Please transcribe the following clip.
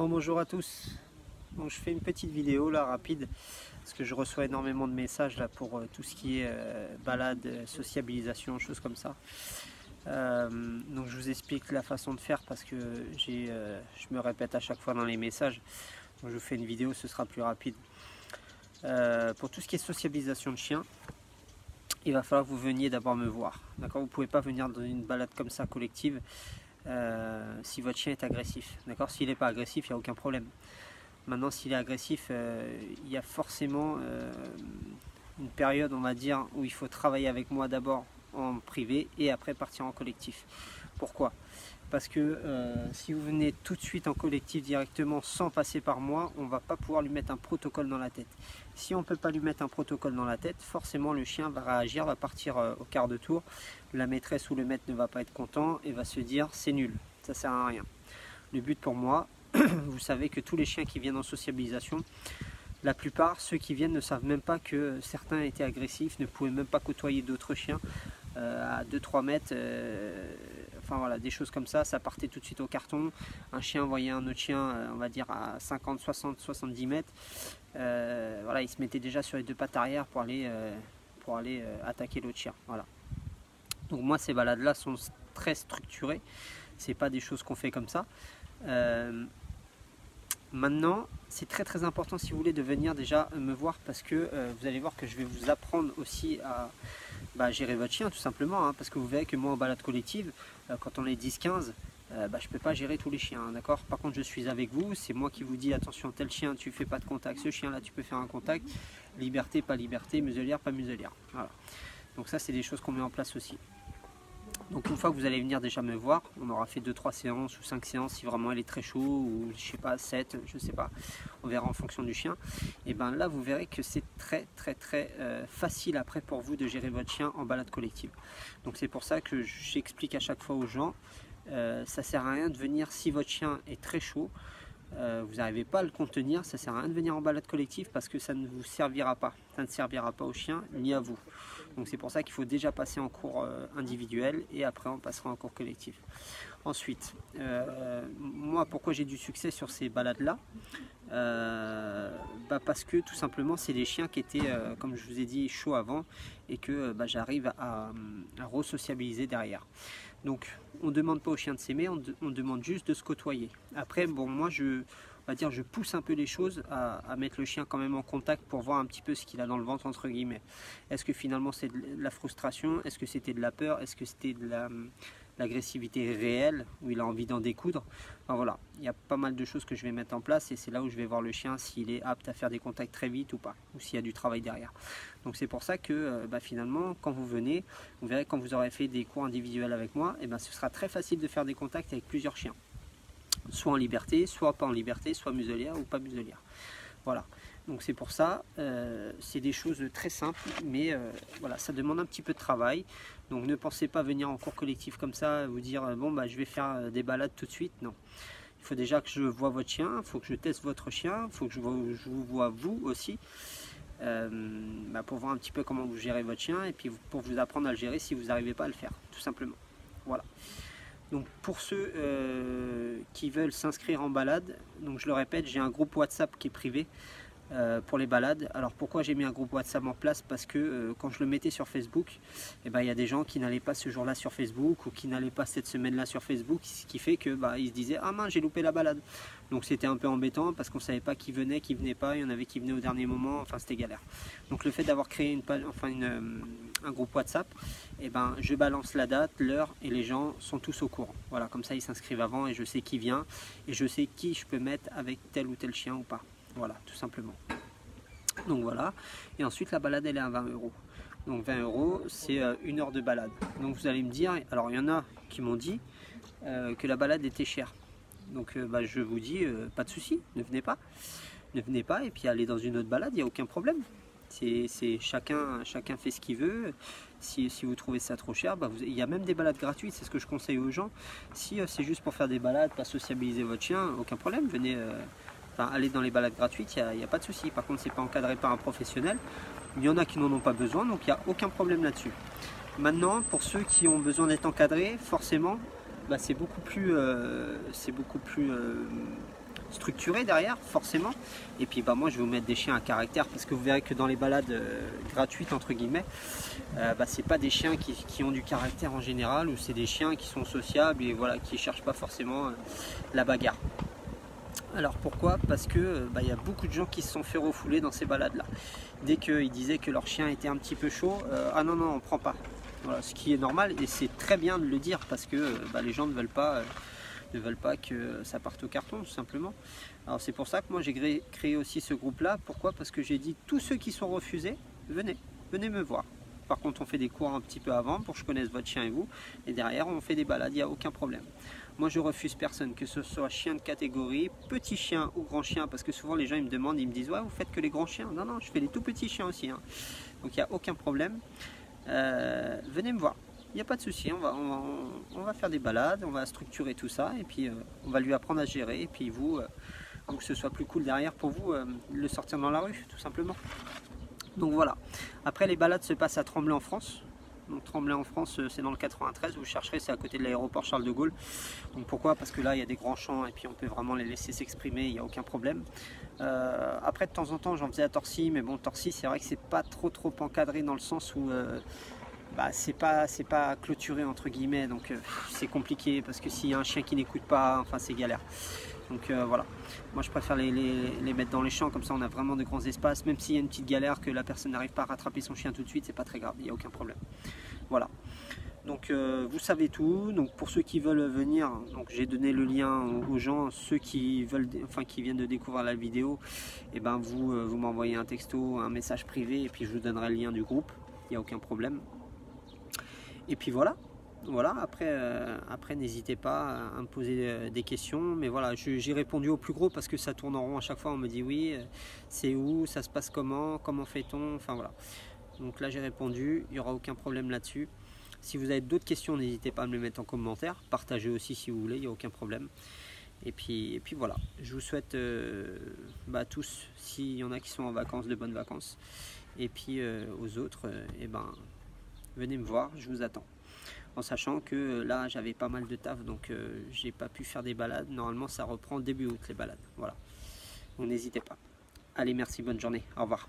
Bon, bonjour à tous. Donc, je fais une petite vidéo là rapide parce que je reçois énormément de messages là pour tout ce qui est balade, sociabilisation, choses comme ça. Donc je vous explique la façon de faire parce que je me répète à chaque fois dans les messages. Donc, je vous fais une vidéo, ce sera plus rapide. Pour tout ce qui est sociabilisation de chiens, il va falloir que vous veniez d'abord me voir. D'accord, vous ne pouvez pas venir dans une balade comme ça collective si votre chien est agressif. D'accord, s'il n'est pas agressif, il n'y a aucun problème. Maintenant, s'il est agressif, il y a forcément une période, on va dire, où il faut travailler avec moi d'abord en privé et après partir en collectif. Pourquoi? Parce que si vous venez tout de suite en collectif directement sans passer par moi, on ne va pas pouvoir lui mettre un protocole dans la tête. Si on ne peut pas lui mettre un protocole dans la tête, forcément le chien va réagir, va partir au quart de tour. La maîtresse ou le maître ne va pas être content et va se dire c'est nul, ça sert à rien. Le but pour moi, vous savez que tous les chiens qui viennent en sociabilisation, la plupart, ceux qui viennent ne savent même pas que certains étaient agressifs, ne pouvaient même pas côtoyer d'autres chiens à 2-3 mètres. Enfin voilà, des choses comme ça partait tout de suite au carton. Un chien voyait un autre chien, on va dire à 50, 60, 70 mètres. Voilà, il se mettait déjà sur les deux pattes arrière pour aller attaquer l'autre chien. Voilà. Donc moi, ces balades-là sont très structurées. C'est pas des choses qu'on fait comme ça. Maintenant, c'est très important si vous voulez de venir déjà me voir parce que vous allez voir que je vais vous apprendre aussi à gérer votre chien tout simplement, hein, parce que vous verrez que moi en balade collective, quand on est 10-15, je ne peux pas gérer tous les chiens, hein, d'accord. Par contre, je suis avec vous, c'est moi qui vous dis attention, tel chien tu fais pas de contact, ce chien là tu peux faire un contact, liberté, pas liberté, muselière, pas muselière. Voilà. Donc ça, c'est des choses qu'on met en place aussi. Donc une fois que vous allez venir déjà me voir, on aura fait 2-3 séances ou 5 séances si vraiment elle est très chaud, ou je sais pas, 7, je sais pas, on verra en fonction du chien. Et bien là vous verrez que c'est très facile après pour vous de gérer votre chien en balade collective. Donc c'est pour ça que j'explique à chaque fois aux gens, ça sert à rien de venir si votre chien est très chaud, vous n'arrivez pas à le contenir, ça sert à rien de venir en balade collective parce que ça ne vous servira pas. Ça ne servira pas au chien ni à vous. Donc c'est pour ça qu'il faut déjà passer en cours individuel et après on passera en cours collectif. Ensuite, moi pourquoi j'ai du succès sur ces balades-là, parce que tout simplement c'est des chiens qui étaient, comme je vous ai dit, chauds avant et que j'arrive à re-sociabiliser derrière. Donc on ne demande pas au chien de s'aimer, on demande juste de se côtoyer. Après, bon, moi on va dire, je pousse un peu les choses à mettre le chien quand même en contact pour voir un petit peu ce qu'il a dans le ventre entre guillemets. Est-ce que finalement c'est de la frustration? Est-ce que c'était de la peur? Est-ce que c'était de l'agressivité réelle où il a envie d'en découdre? Enfin voilà, il y a pas mal de choses que je vais mettre en place et c'est là où je vais voir le chien s'il est apte à faire des contacts très vite ou pas, ou s'il y a du travail derrière. Donc c'est pour ça que finalement quand vous venez, vous verrez quand vous aurez fait des cours individuels avec moi, et ce sera très facile de faire des contacts avec plusieurs chiens. Soit en liberté, soit pas en liberté, soit muselière ou pas muselière. Voilà, donc c'est pour ça, c'est des choses très simples, mais voilà, ça demande un petit peu de travail. Donc ne pensez pas venir en cours collectif comme ça, vous dire bon je vais faire des balades tout de suite, non. Il faut déjà que je vois votre chien, il faut que je teste votre chien, il faut que je vous vois vous aussi, pour voir un petit peu comment vous gérez votre chien et puis pour vous apprendre à le gérer si vous n'arrivez pas à le faire, tout simplement. Voilà. Donc pour ceux qui veulent s'inscrire en balade, donc je le répète, j'ai un groupe WhatsApp qui est privé pour les balades. Alors pourquoi j'ai mis un groupe WhatsApp en place? Parce que quand je le mettais sur Facebook, il y a des gens qui n'allaient pas ce jour-là sur Facebook ou qui n'allaient pas cette semaine-là sur Facebook, ce qui fait que ils se disaient ah mince, j'ai loupé la balade. Donc c'était un peu embêtant parce qu'on ne savait pas qui venait, qui venait pas, il y en avait qui venaient au dernier moment, enfin c'était galère. Donc le fait d'avoir créé un groupe WhatsApp, je balance la date, l'heure et les gens sont tous au courant. Voilà, comme ça ils s'inscrivent avant et je sais qui vient et je sais qui je peux mettre avec tel ou tel chien ou pas. Voilà, tout simplement. Donc voilà, et ensuite la balade elle est à 20 €. Donc 20 €, c'est 1 heure de balade. Donc vous allez me dire, alors il y en a qui m'ont dit que la balade était chère. Donc je vous dis, pas de souci, ne venez pas. Ne venez pas et puis allez dans une autre balade, il n'y a aucun problème. C'est chacun fait ce qu'il veut. Si vous trouvez ça trop cher, il y a même des balades gratuites, c'est ce que je conseille aux gens. Si c'est juste pour faire des balades, pas sociabiliser votre chien, aucun problème, venez... aller dans les balades gratuites, il n'y a pas de souci. Par contre, c'est pas encadré par un professionnel. Il y en a qui n'en ont pas besoin, donc il n'y a aucun problème là-dessus. Maintenant, pour ceux qui ont besoin d'être encadrés, forcément, c'est beaucoup plus structuré derrière, forcément. Et puis bah, moi je vais vous mettre des chiens à caractère, parce que vous verrez que dans les balades gratuites entre guillemets, c'est pas des chiens qui ont du caractère en général, ou c'est des chiens qui sont sociables et voilà, qui cherchent pas forcément la bagarre. Alors pourquoi? Parce que il y a beaucoup de gens qui se sont fait refouler dans ces balades là. Dès qu'ils disaient que leur chien était un petit peu chaud, ah non on prend pas. Voilà, ce qui est normal, et c'est très bien de le dire, parce que les gens ne veulent pas que ça parte au carton, tout simplement. Alors c'est pour ça que moi j'ai créé aussi ce groupe là. Pourquoi? Parce que j'ai dit, tous ceux qui sont refusés, venez me voir. Par contre on fait des cours un petit peu avant pour que je connaisse votre chien et vous, et derrière on fait des balades, il n'y a aucun problème. Moi je refuse personne, que ce soit chien de catégorie, petit chien ou grand chien, parce que souvent les gens ils me demandent, ils me disent ouais vous faites que les grands chiens. Non, je fais les tout petits chiens aussi, hein. Donc il n'y a aucun problème. Venez me voir, il n'y a pas de souci, on va faire des balades, on va structurer tout ça, et puis on va lui apprendre à gérer, et puis vous, que ce soit plus cool derrière pour vous, le sortir dans la rue, tout simplement. Donc voilà. Après les balades se passent à Tremblay en France. Donc Tremblay en France, c'est dans le 93, vous chercherez, c'est à côté de l'aéroport Charles de Gaulle. Donc pourquoi? Parce que là il y a des grands champs et puis on peut vraiment les laisser s'exprimer, il n'y a aucun problème. Après de temps en temps j'en faisais à Torcy, mais bon Torcy c'est vrai que c'est pas trop encadré, dans le sens où c'est pas clôturé entre guillemets, donc c'est compliqué, parce que s'il y a un chien qui n'écoute pas, enfin c'est galère. Donc voilà, moi je préfère les mettre dans les champs, comme ça on a vraiment de grands espaces, même s'il y a une petite galère, que la personne n'arrive pas à rattraper son chien tout de suite, c'est pas très grave, il n'y a aucun problème. Voilà, donc vous savez tout. Donc pour ceux qui veulent venir, donc j'ai donné le lien aux gens, ceux qui veulent, qui viennent de découvrir la vidéo, et ben vous m'envoyez un texto, un message privé, et puis je vous donnerai le lien du groupe, il n'y a aucun problème. Et puis voilà. Après n'hésitez pas à me poser des questions, mais voilà, j'ai répondu au plus gros, parce que ça tourne en rond à chaque fois, on me dit oui, c'est où, ça se passe comment fait-on, enfin voilà. Donc là j'ai répondu, il n'y aura aucun problème là-dessus. Si vous avez d'autres questions, n'hésitez pas à me les mettre en commentaire, partagez aussi si vous voulez, il n'y a aucun problème. Et puis voilà, je vous souhaite tous, s'il y en a qui sont en vacances, de bonnes vacances. Et puis aux autres, venez me voir, je vous attends. En sachant que là j'avais pas mal de taf, donc j'ai pas pu faire des balades. Normalement ça reprend début août les balades. Voilà. Donc n'hésitez pas. Allez, merci, bonne journée. Au revoir.